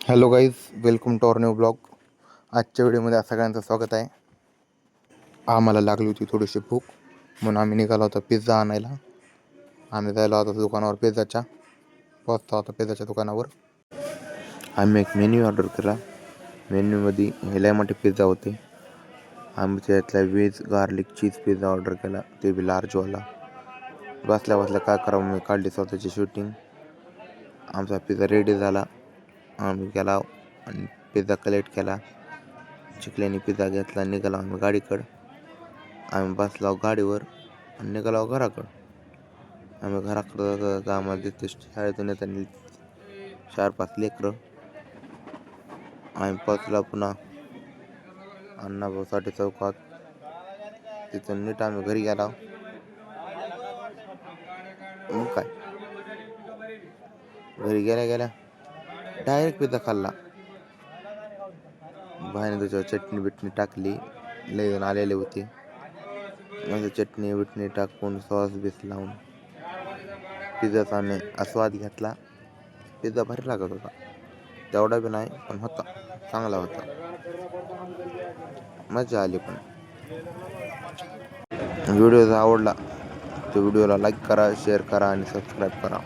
Hello guys, welcome to our new blog. आजच्या व्हिडिओमध्ये सगळ्यांचं स्वागत आहे. आम्हाला लागली होती थोडीशी भूक म्हणून आम्ही निघालो होतो पिझ्झा आणायला. आम्ही जायला होतो दुकानावर पिझ्झाच्या. पोचता होता पिझ्झाच्या दुकानावर. आम्ही एक मेन्यू ऑर्डर केला. मेन्यूमध्ये लय मोठे पिझ्झा होते. आम्ही त्यातला veg garlic cheese pizza order केला, ते बी लार्जवाला. बसल्या बसल्या काय करावं, मी काढली स्वतःची शूटिंग. आमचा पिझ्झा रेडी झाला. आम्ही गेला आणि पिझ्झा कलेक्ट केला. चिकल्याने पिझ्झा घेतला. निघालो आम्ही गाडीकडं. आम्ही बसलो गाडीवर आणि निघालो घराकडं. आम्ही घराकडं जाता आम्हाला तिथे शाळेतून येताना 4-5 लेकरं. आम्ही पोचला पुन्हा अण्णाभाऊ साठे चौकात. तिथून नीट आम्ही घरी गेला. मग काय, घरी गेल्या गेल्या डायरेक्ट पिझ्झा खाल्ला. बाहेर त्याच्यावर चटणी बिटणी टाकली. लय जण आलेले होते. म्हणजे चटणी बिटणी टाकून सॉस बीस लावून पिझ्झाचा आम्ही आस्वाद घेतला. पिझ्झा भारी लागत होता. तेवढा बी नाही पण होता, चांगला होता. मजा आली. पण व्हिडिओ जर आवडला तर व्हिडिओला लाईक करा, शेअर करा आणि सबस्क्राईब करा.